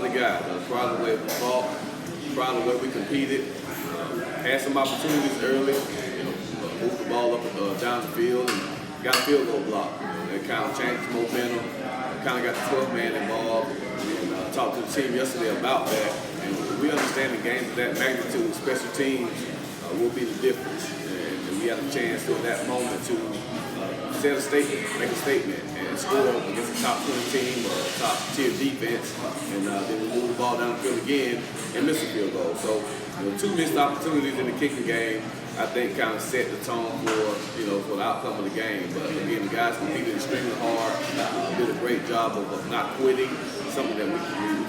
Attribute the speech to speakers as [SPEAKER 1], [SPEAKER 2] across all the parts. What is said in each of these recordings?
[SPEAKER 1] of the guys. Proud of the way we fought. Proud of the way we competed. Had some opportunities early. Moved the ball up down the field and got a field goal block. That kind of changed the momentum. Kind of got the 12-man involved. And talked to the team yesterday about that. And we understand the games of that magnitude, special teams will be the difference. And we had a chance at that moment to set a statement, make a statement, and score against a top 20 team or a top tier defense. And then we move the ball down the field again and miss a field goal. So, two missed opportunities in the kicking game, I think, kind of set the tone for the outcome of the game. But again, the guys competed extremely hard, did a great job of not quitting, something that we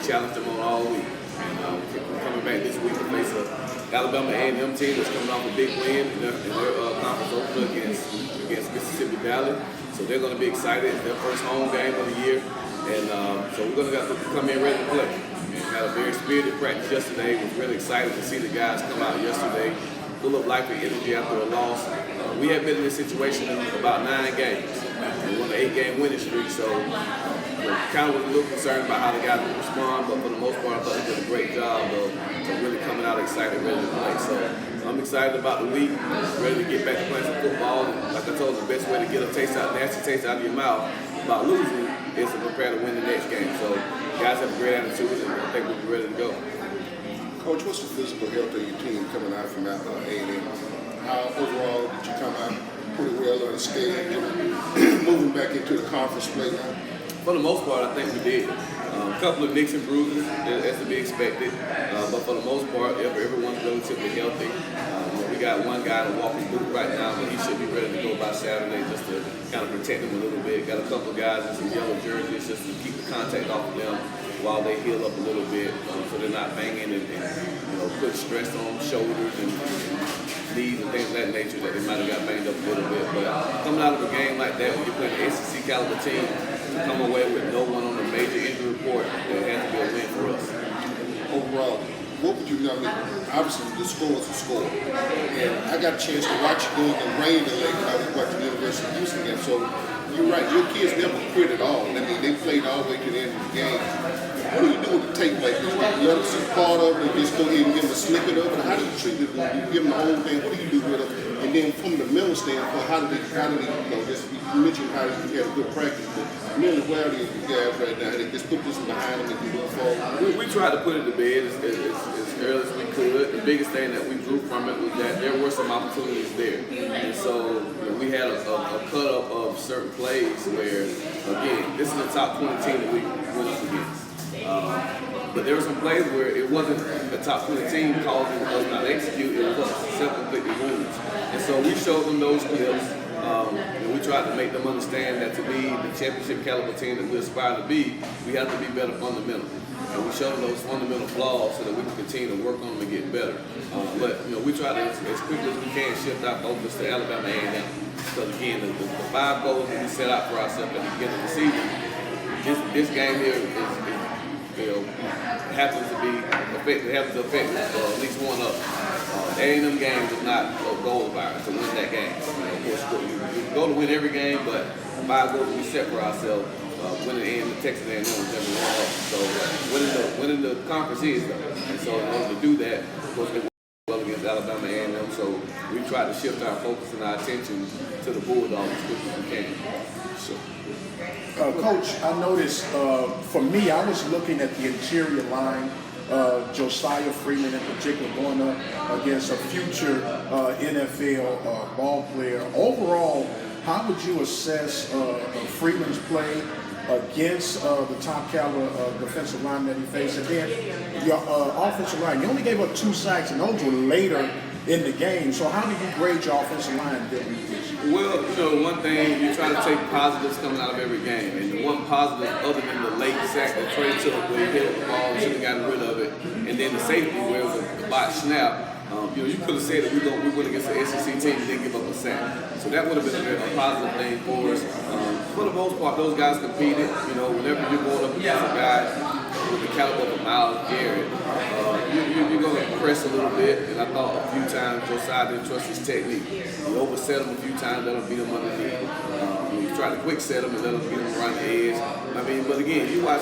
[SPEAKER 1] challenged them on all week. And we're coming back this week to face a Alabama A&M team that's coming off a big win in their conference opener against Mississippi Valley. So they're going to be excited. It's their first home game of the year. And so we're going to have to come in ready to play. And had a very spirited practice yesterday. Was really excited to see the guys come out yesterday, full of life and energy after a loss. We have been in this situation in about 9 games. We won an 8-game winning streak, so kind of was a little concerned about how the guys would respond, but for the most part, I thought they did a great job of really coming out excited, ready to play. So I'm excited about the week, ready to get back to playing some football. And like I told you, the best way to get a nasty taste out of your mouth about losing is to prepare to win the next game. So guys have a great attitude, and I think we'll be ready to go.
[SPEAKER 2] Coach, what's the physical health of your team coming out from A&M? How overall did you come out pretty well unscathed, moving back into the conference play now?
[SPEAKER 1] For the most part, I think we did. A couple of nicks and bruises, as to be expected. But for the most part, everyone's relatively healthy. We got one guy in a walking boot right now, but he should be ready to go by Saturday just to kind of protect him a little bit. Got a couple of guys in some yellow jerseys just to keep the contact off of them while they heal up a little bit, so they're not banging and put stress on shoulders and knees and things of that nature that they might have got banged up a little bit. But coming out of a game like that, when you're playing an SEC caliber team, to come away with no one on the major injury report, that has to be a win for us.
[SPEAKER 2] Overall, what would you obviously the score is a score. And I got a chance to watch you go in the rain today when I was watching the University of Houston game. So you're right, your kids never quit at all. I mean, they played all the way to the end of the game. What do you do with the tape like this? Do you let them see part of it and just go ahead and give them a snippet of it? How do you treat it? Do you give them the whole thing? What do you do with it? And then from the mental standpoint, how do they just, you mentioned how you had a good practice, but mentally, where are these guys right now? They just put this one behind them and can move forward?
[SPEAKER 1] We tried to put it to bed as early as we could. The biggest thing that we drew from it was that there were some opportunities there. And so we had a cut-up of certain plays where, again, this is a top 20 team that we went up against. But there were some plays where it wasn't a top 20 team causing us not to execute, it was self-inflicted wounds. And so we showed them those clips, and we tried to make them understand that to be the championship caliber team that we aspire to be, we have to be better fundamentally. And we showed them those fundamental flaws so that we can continue to work on them and get better. But we try to, as quickly as we can, shift our focus to Alabama A&M. Because again, the 5 goals that we set out for ourselves at the beginning of the season, this game here happens to affect at least one of them. A&M game was not a goal of ours to win that game. Of course, we go to win every game, but 5 goals that we set for ourselves, winning the Texas A&M was never one of them. So winning the conference is though. And so in order to do that, of course, they went well against Alabama A&M. So we tried to shift our focus and our attention to the Bulldogs as quick as we can. So.
[SPEAKER 3] Coach, I noticed, for me, I was looking at the interior line, Josiah Freeman in particular, going up against a future NFL ball player. Overall, how would you assess Freeman's play against the top caliber defensive line that he faced? And then your offensive line, you only gave up 2 sacks, and those were later in the game. So how do you grade your offensive line this year?
[SPEAKER 1] Well, one thing, you try to take positives coming out of every game. And the one positive, other than the late sack that Trey took where he hit the ball and should have gotten rid of it, and then the safety where it was a botched snap, you could have said that we went against the SEC team and didn't give up a sack. So that would have been a positive thing for us. For the most part, those guys competed. Whenever you're going up against a guy with the caliber of Miles Garrett, you're going to press a little bit. And I thought a few times Josiah didn't trust his technique. He overset him a few times, let him beat him underneath. He tried to quick set him and let him beat him around the edge. But again, you watch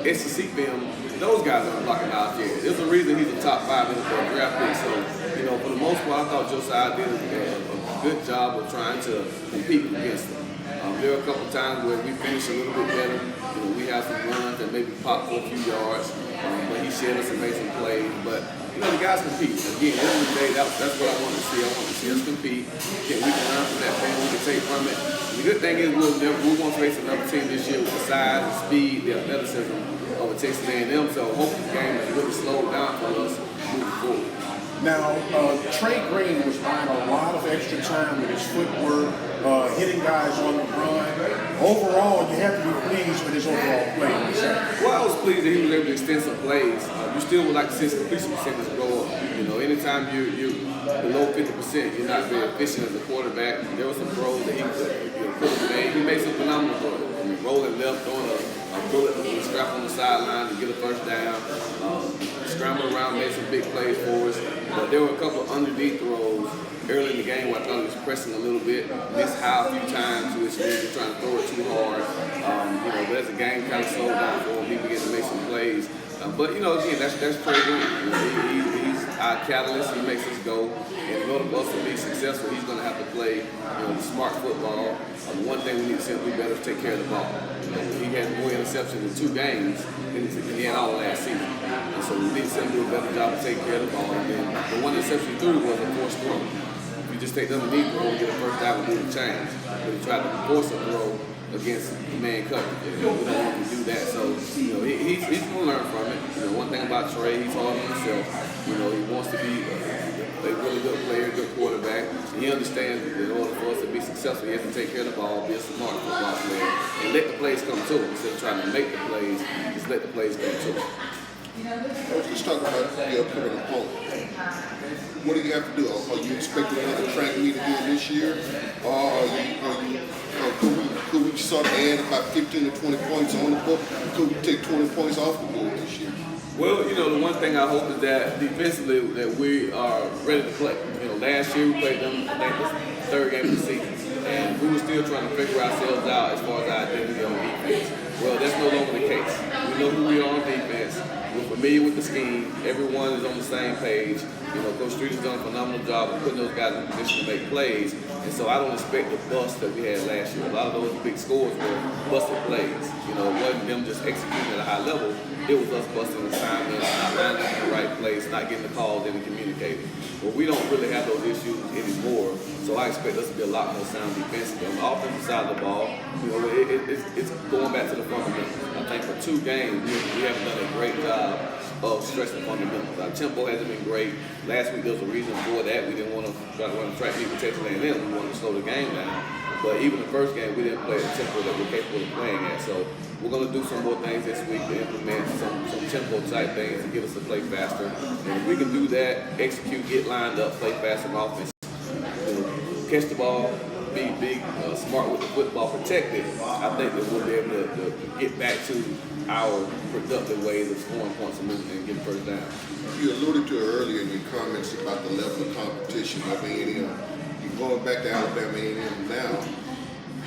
[SPEAKER 1] SEC film, those guys aren't blocking out there. There's a reason he's a top 5 NFL draft pick. So, for the most part, I thought Josiah did a good job of trying to compete against them. There were a couple times where we finished a little bit better. We had some runs that maybe popped for a few yards, but he shed us and made some plays. But the guys compete. Again, at the end of the day, that's what I want to see. I want to see us compete. We can learn from that thing. We can take from it. The good thing is we won't face another team this year with the size, the speed, the athleticism of a Texas A&M. So hopefully the game is really slowed down for us moving forward.
[SPEAKER 3] Now, Trey Green was buying a lot of extra time with his footwork, hitting guys on the run. Overall, you have to be pleased with his overall play.
[SPEAKER 1] Well, I was pleased that he was able to extend some plays. You still would like to see some completion percentage go up. Anytime you're below 50%, you're not very efficient as a quarterback. There were some throws that he could have made. He made some phenomenal throws. Rolling left, throwing a bullet with a strap on the sideline to get a first down. Scrambled around, made some big plays for us. But there were a couple of underneath throws early in the game where I thought he was pressing a little bit. Missed high a few times to his feet, trying to throw it too hard. But as the game kind of slowed down for him, he began to make some plays. But again, that's Trey Green. He's our catalyst. He makes us go. And in order for us to be successful, he's going to have to play smart football. One thing we need to see him do better is take care of the ball. He had more interceptions in 2 games than he had all last season. And so we need to see him do a better job of taking care of the ball. And then the one interception he threw was a forced throw. If you just take the underneath throw and get a first down, we do the change. But he tried to force a throw against the man coverage. We don't want him to do that. So, he's going to learn from it. One thing about Trey, he's hard on himself. He wants to be a really good player, good quarterback. And he understands that in order for us to be successful, he has to take care of the ball, be a smart football player, and let the plays come to him. Instead of trying to make the plays, just let the plays come to him.
[SPEAKER 2] Let's talk about the upcoming opponent. What do you have to do? Are you expecting another track meet again this year? Or could we sort of add about 15 to 20 points on the book? Could we take 20 points off the board this year?
[SPEAKER 1] Well, the one thing I hope is that defensively that we are ready to play. Last year we played them, I think it was the 3rd game of the season, and we were still trying to figure ourselves out as far as our identity on defense. Well, that's no longer the case. We know who we are on defense. We're familiar with the scheme. Everyone is on the same page. Coach Street has done a phenomenal job of putting those guys in position to make plays. And so I don't expect the bust that we had last year. A lot of those big scores were busted plays. It wasn't them just executing at a high level. It was us busting assignments, not lining up in the right place, not getting the calls in and communicating. Well, we don't really have those issues anymore. So I expect us to be a lot more sound defensively. On the offensive side of the ball, it's going back to the fundamentals. I think for 2 games, we haven't done a great job of stressing fundamentals. Our tempo hasn't been great. Last week there was a reason for that. We didn't want to try to run a track meet with Texas A&M. We wanted to slow the game down. But even the first game, we didn't play at the tempo that we're capable of playing at. So we're going to do some more things this week to implement some tempo type things to get us to play faster. And if we can do that, execute, get lined up, play faster on offense, catch the ball, be big, smart with the football, protect it, I think that we'll be able to get back to our productive ways of scoring points and getting first down.
[SPEAKER 2] You alluded to it earlier in your comments about the level of competition of A&M. You're going back to Alabama A&M now.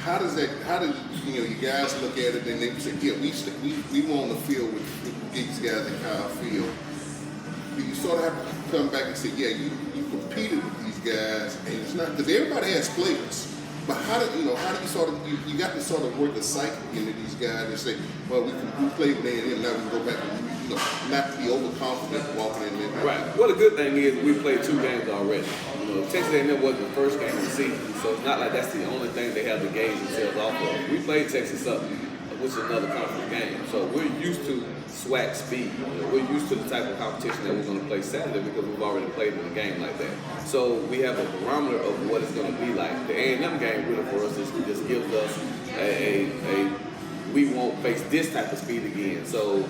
[SPEAKER 2] How did you guys look at it and they say, yeah, we want to field with these guys in Kyle Field? But you sort of have to come back and say, yeah, you competed with these guys, and it's not because everybody has players. But how do you sort of you got to sort of work the psyche into these guys and say, well, we played with A&M, now we can go back and not be overconfident walking in there.
[SPEAKER 1] Right. Well, the good thing is we played 2 games already. Texas A&M wasn't the first game of the season, so it's not like that's the only thing they have to gauge themselves off of. We played Texas Southern, which is another conference game, so we're used to SWAC speed. We're used to the type of competition that we're going to play Saturday because we've already played in a game like that. So we have a barometer of what it's going to be like. The A&M game really for us just gives us a we won't face this type of speed again. So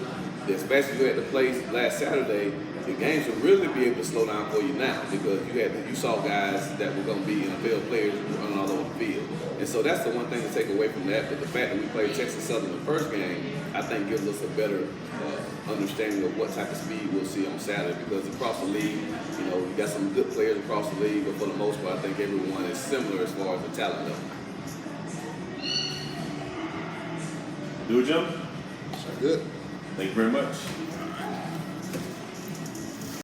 [SPEAKER 1] especially you had to play last Saturday, the games will really be able to slow down for you now because you saw guys that were going to be NFL players running all over the field. And so that's the one thing to take away from that. But the fact that we played Texas Southern the first game, I think gives us a better understanding of what type of speed we'll see on Saturday because across the league, we got some good players across the league, but for the most part, I think everyone is similar as far as the talent level.
[SPEAKER 4] Do it, Jim?
[SPEAKER 2] Sound good.
[SPEAKER 4] Thank you very much.